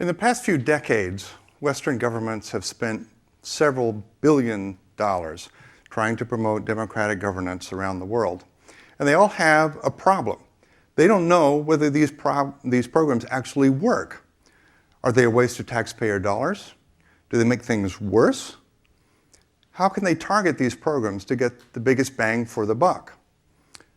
In the past few decades, Western governments have spent several $billions trying to promote democratic governance around the world. And they all have a problem. They don't know whether these programs actually work. Are they a waste of taxpayer dollars? Do they make things worse? How can they target these programs to get the biggest bang for the buck?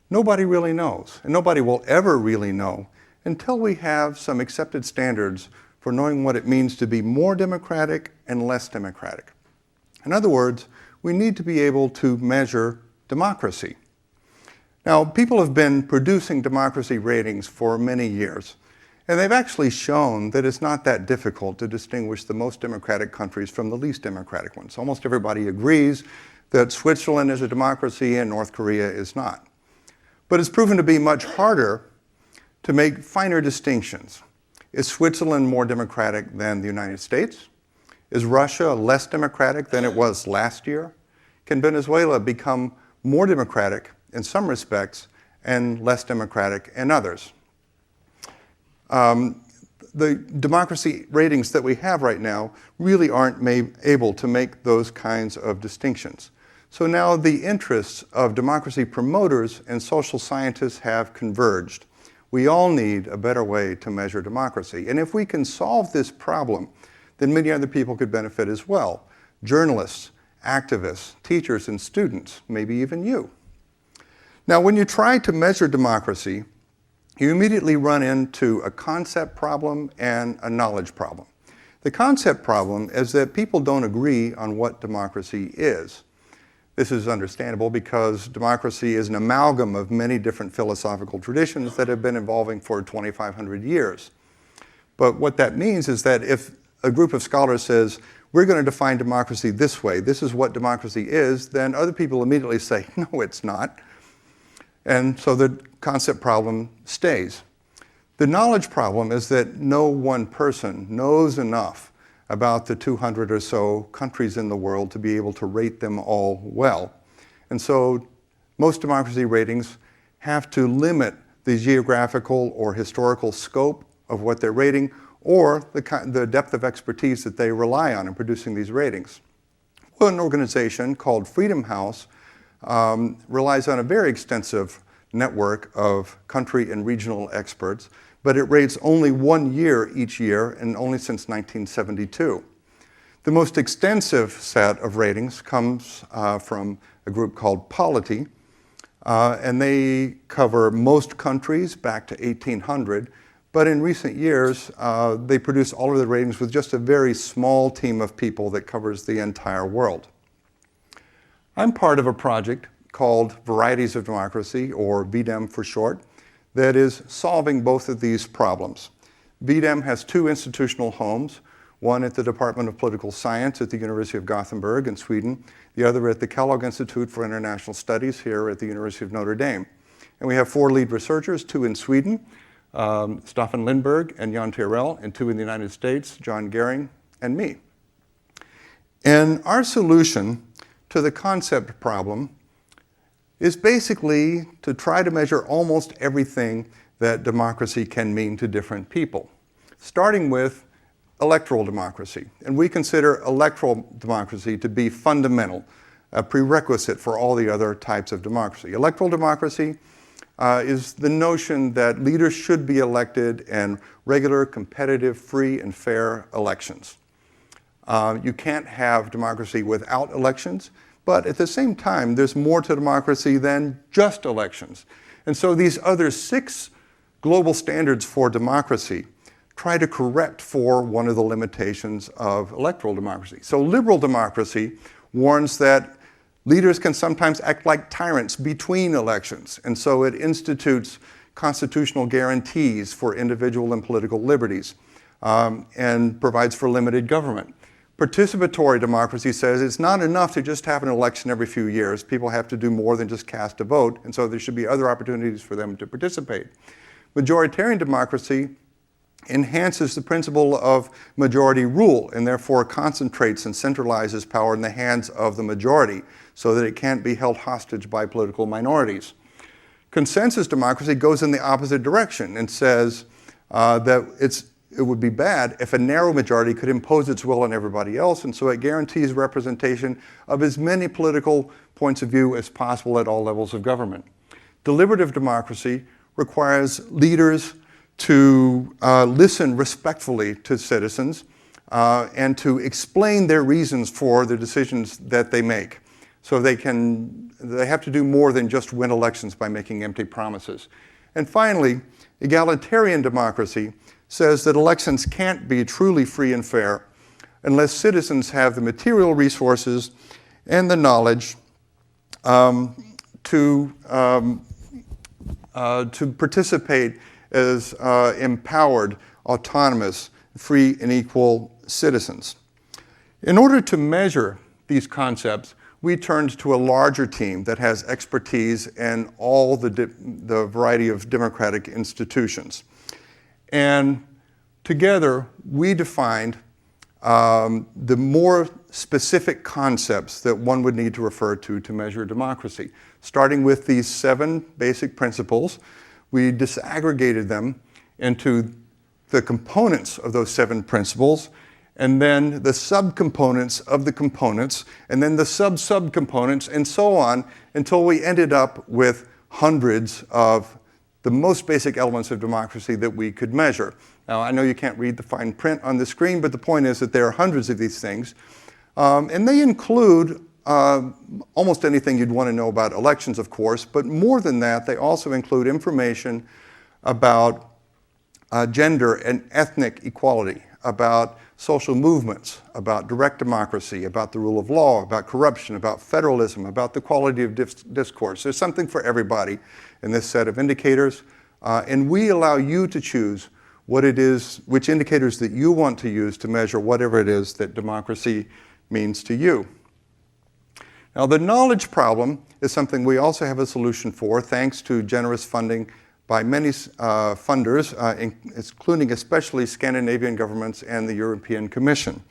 Nobody really knows, and nobody will ever really know until we have some accepted standards for knowing what it means to be more democratic and less democratic. In other words, we need to be able to measure democracy. Now, people have been producing democracy ratings for many years, and they've actually shown that it's not that difficult to distinguish the most democratic countries from the least democratic ones. Almost everybody agrees that Switzerland is a democracy and North Korea is not. But it's proven to be much harder to make finer distinctions. Is Switzerland more democratic than the United States? Is Russia less democratic than it was last year? Can Venezuela become more democratic in some respects and less democratic in others? The democracy ratings that we have right now really aren't able to make those kinds of distinctions. So now the interests of democracy promoters and social scientists have converged. We all need a better way to measure democracy. And if we can solve this problem, then many other people could benefit as well. Journalists, activists, teachers, and students, maybe even you. Now, when you try to measure democracy, you immediately run into a concept problem and a knowledge problem. The concept problem is that people don't agree on what democracy is. This is understandable because democracy is an amalgam of many different philosophical traditions that have been evolving for 2,500 years. But what that means is that if a group of scholars says, we're going to define democracy this way, this is what democracy is, then other people immediately say, no, it's not. And so the concept problem stays. The knowledge problem is that no one person knows enough about the 200 or so countries in the world to be able to rate them all well. And so most democracy ratings have to limit the geographical or historical scope of what they're rating or the depth of expertise that they rely on in producing these ratings. One organization called Freedom House relies on a very extensive network of country and regional experts, but it rates only 1 year each year and only since 1972. The most extensive set of ratings comes from a group called Polity, and they cover most countries back to 1800, but in recent years, they produce all of the ratings with just a very small team of people that covers the entire world. I'm part of a project called Varieties of Democracy, or V-Dem for short, that is solving both of these problems. V-Dem has two institutional homes, one at the Department of Political Science at the University of Gothenburg in Sweden, the other at the Kellogg Institute for International Studies here at the University of Notre Dame. And we have 4 lead researchers, 2 in Sweden, Staffan Lindberg and Jan Tyrell, and 2 in the United States, John Gehring and me. And our solution to the concept problem is basically to try to measure almost everything that democracy can mean to different people, starting with electoral democracy. And we consider electoral democracy to be fundamental, a prerequisite for all the other types of democracy. Electoral democracy is the notion that leaders should be elected in regular, competitive, free, and fair elections. You can't have democracy without elections. But at the same time, there's more to democracy than just elections. And so these other 6 global standards for democracy try to correct for one of the limitations of electoral democracy. So liberal democracy warns that leaders can sometimes act like tyrants between elections. And so it institutes constitutional guarantees for individual and political liberties and provides for limited government. Participatory democracy says it's not enough to just have an election every few years. People have to do more than just cast a vote, and so there should be other opportunities for them to participate. Majoritarian democracy enhances the principle of majority rule and therefore concentrates and centralizes power in the hands of the majority so that it can't be held hostage by political minorities. Consensus democracy goes in the opposite direction and says that it's it would be bad if a narrow majority could impose its will on everybody else, and so it guarantees representation of as many political points of view as possible at all levels of government. Deliberative democracy requires leaders to listen respectfully to citizens and to explain their reasons for the decisions that they make. So they have to do more than just win elections by making empty promises. And finally, egalitarian democracy says that elections can't be truly free and fair unless citizens have the material resources and the knowledge to participate as empowered, autonomous, free and equal citizens. In order to measure these concepts, we turned to a larger team that has expertise in all the variety of democratic institutions. And together, we defined the more specific concepts that one would need to refer to measure democracy. Starting with these 7 basic principles, we disaggregated them into the components of those 7 principles, and then the subcomponents of the components, and then the sub-subcomponents, and so on, until we ended up with hundreds of the most basic elements of democracy that we could measure. Now, I know you can't read the fine print on the screen, but the point is that there are hundreds of these things. And they include almost anything you'd want to know about elections, of course, but more than that, they also include information about gender and ethnic equality, about social movements, about direct democracy, about the rule of law, about corruption, about federalism, about the quality of discourse. There's something for everybody in this set of indicators, and we allow you to choose what it is, which indicators that you want to use to measure whatever it is that democracy means to you. Now, the knowledge problem is something we also have a solution for, thanks to generous funding by many funders, including especially Scandinavian governments and the European Commission.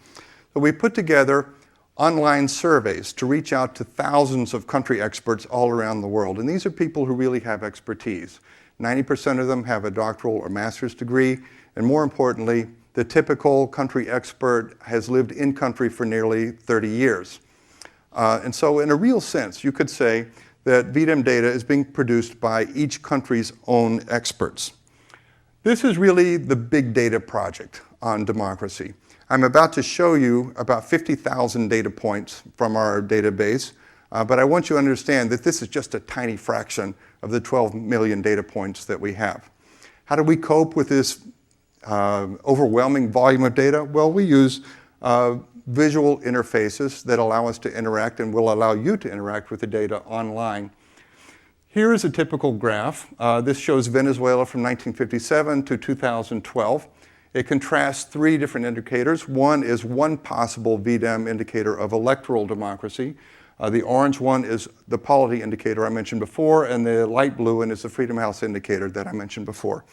So we put together online surveys to reach out to thousands of country experts all around the world. And these are people who really have expertise. 90% of them have a doctoral or master's degree, and more importantly, the typical country expert has lived in country for nearly 30 years. And so in a real sense, you could say that V-Dem data is being produced by each country's own experts. This is really the big data project on democracy. I'm about to show you about 50,000 data points from our database, but I want you to understand that this is just a tiny fraction of the 12 million data points that we have. How do we cope with this overwhelming volume of data? Well, we use visual interfaces that allow us to interact and will allow you to interact with the data online. Here is a typical graph. This shows Venezuela from 1957 to 2012. It contrasts 3 different indicators. One is one possible V-Dem indicator of electoral democracy. The orange one is the polity indicator I mentioned before, and the light blue one is the Freedom House indicator that I mentioned before.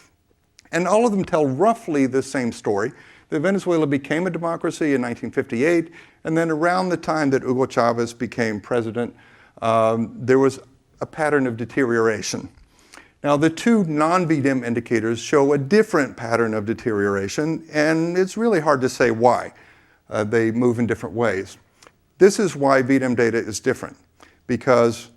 And all of them tell roughly the same story. That Venezuela became a democracy in 1958, and then around the time that Hugo Chavez became president, there was a pattern of deterioration. Now, the 2 non-V-Dem indicators show a different pattern of deterioration, and it's really hard to say why. They move in different ways. This is why V-Dem data is different, because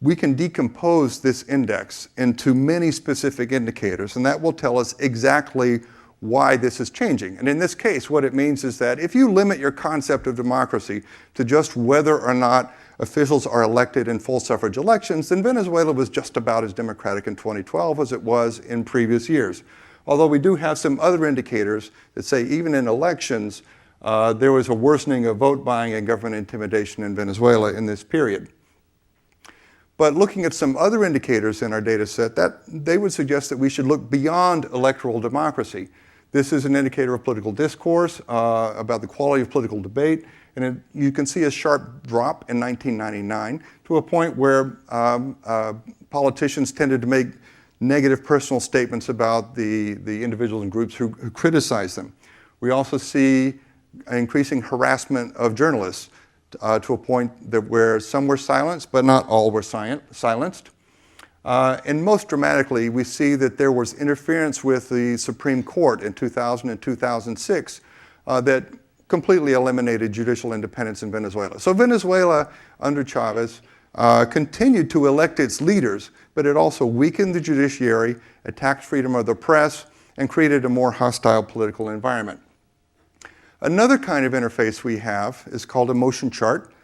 we can decompose this index into many specific indicators, and that will tell us exactly why this is changing. And in this case, what it means is that if you limit your concept of democracy to just whether or not officials are elected in full suffrage elections, then Venezuela was just about as democratic in 2012 as it was in previous years. Although we do have some other indicators that say even in elections, there was a worsening of vote buying and government intimidation in Venezuela in this period. But looking at some other indicators in our data set, they would suggest that we should look beyond electoral democracy. This is an indicator of political discourse, about the quality of political debate, and you can see a sharp drop in 1999 to a point where politicians tended to make negative personal statements about the individuals and groups who criticize them. We also see increasing harassment of journalists to a point where some were silenced, but not all were silenced. And most dramatically, we see that there was interference with the Supreme Court in 2000 and 2006 that completely eliminated judicial independence in Venezuela. So Venezuela, under Chavez, continued to elect its leaders, but it also weakened the judiciary, attacked freedom of the press, and created a more hostile political environment. Another kind of interface we have is called a motion chart,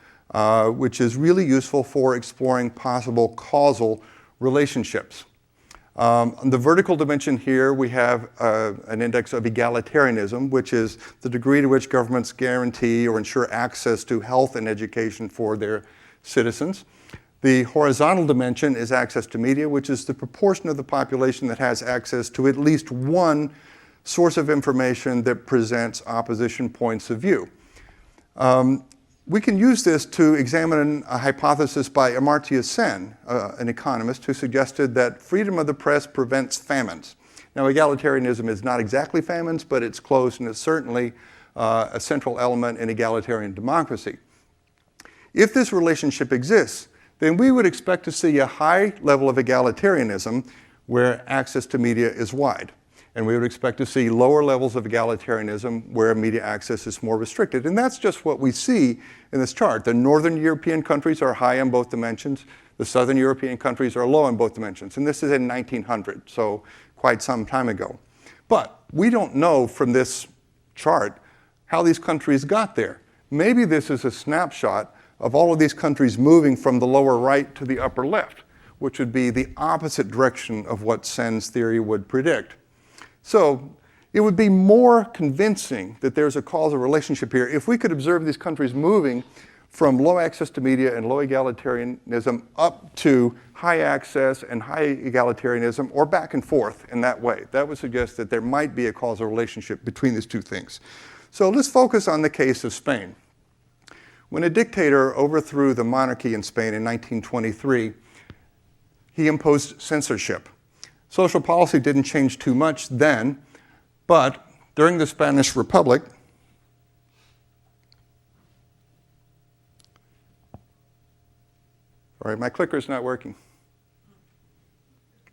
which is really useful for exploring possible causal relationships. On the vertical dimension here, we have an index of egalitarianism, which is the degree to which governments guarantee or ensure access to health and education for their citizens. The horizontal dimension is access to media, which is the proportion of the population that has access to at least one source of information that presents opposition points of view. We can use this to examine a hypothesis by Amartya Sen, an economist, who suggested that freedom of the press prevents famines. Now, egalitarianism is not exactly famines, but it's close, and it's certainly a central element in egalitarian democracy. If this relationship exists, then we would expect to see a high level of egalitarianism where access to media is wide. And we would expect to see lower levels of egalitarianism where media access is more restricted. And that's just what we see in this chart. The Northern European countries are high on both dimensions. The Southern European countries are low on both dimensions. And this is in 1900, so quite some time ago. But we don't know from this chart how these countries got there. Maybe this is a snapshot of all of these countries moving from the lower right to the upper left, which would be the opposite direction of what Sen's theory would predict. So it would be more convincing that there's a causal relationship here if we could observe these countries moving from low access to media and low egalitarianism up to high access and high egalitarianism, or back and forth in that way. That would suggest that there might be a causal relationship between these two things. So let's focus on the case of Spain. When a dictator overthrew the monarchy in Spain in 1923, he imposed censorship. Social policy didn't change too much then, but during the Spanish Republic, sorry, my clicker's not working.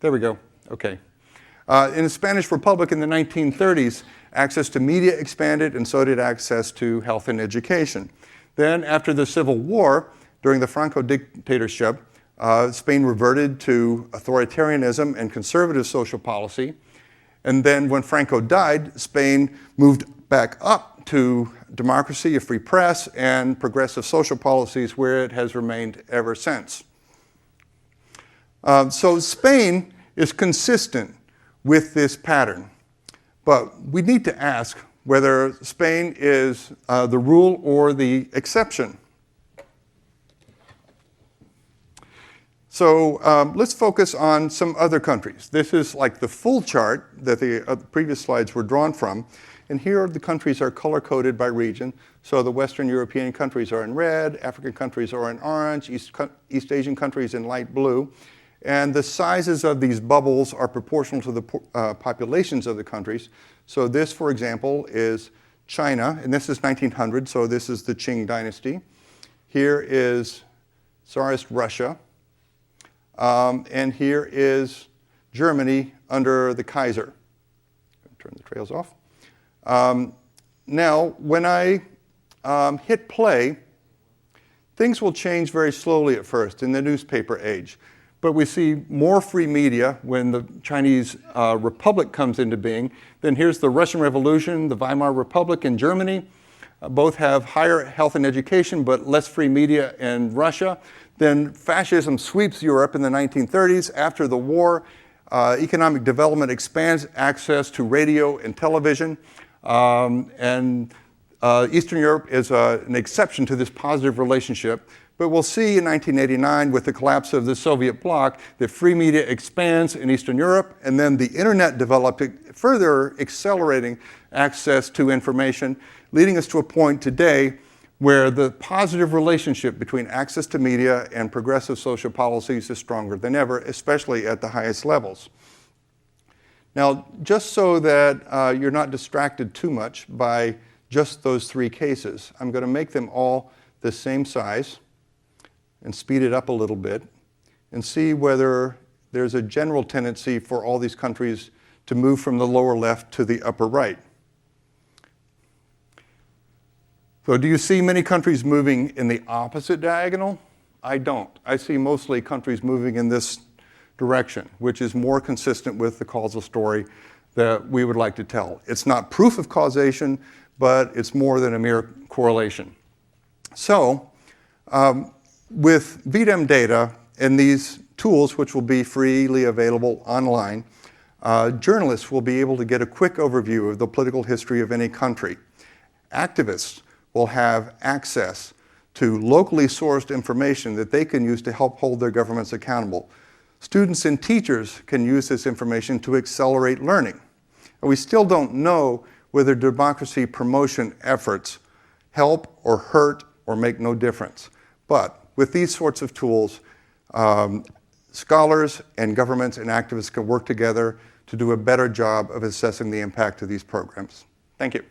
There we go, okay. In the Spanish Republic in the 1930s, access to media expanded, and so did access to health and education. Then, after the Civil War, during the Franco dictatorship, Spain reverted to authoritarianism and conservative social policy. And then when Franco died, Spain moved back up to democracy, a free press, and progressive social policies, where it has remained ever since. So Spain is consistent with this pattern. But we need to ask whether Spain is the rule or the exception. So let's focus on some other countries. This is like the full chart that the previous slides were drawn from. And here the countries are color-coded by region. So the Western European countries are in red, African countries are in orange, East Asian countries in light blue. And the sizes of these bubbles are proportional to the populations of the countries. So this, for example, is China, and this is 1900, so this is the Qing dynasty. Here is Tsarist Russia. And here is Germany under the Kaiser. Turn the trails off. Now, when I hit play, things will change very slowly at first in the newspaper age. But we see more free media when the Chinese Republic comes into being. Then here's the Russian Revolution, the Weimar Republic in Germany. Both have higher health and education, but less free media in Russia. Then fascism sweeps Europe in the 1930s. After the war, economic development expands access to radio and television. And Eastern Europe is an exception to this positive relationship. But we'll see in 1989, with the collapse of the Soviet bloc, that free media expands in Eastern Europe, and then the internet developed, further accelerating access to information, leading us to a point today where the positive relationship between access to media and progressive social policies is stronger than ever, especially at the highest levels. Now, just so that you're not distracted too much by just those three cases, I'm going to make them all the same size and speed it up a little bit and see whether there's a general tendency for all these countries to move from the lower left to the upper right. So do you see many countries moving in the opposite diagonal? I don't. I see mostly countries moving in this direction, which is more consistent with the causal story that we would like to tell. It's not proof of causation, but it's more than a mere correlation. So with V-Dem data and these tools, which will be freely available online, journalists will be able to get a quick overview of the political history of any country. Activists will have access to locally sourced information that they can use to help hold their governments accountable. Students and teachers can use this information to accelerate learning. And we still don't know whether democracy promotion efforts help or hurt or make no difference. But with these sorts of tools, scholars and governments and activists can work together to do a better job of assessing the impact of these programs. Thank you.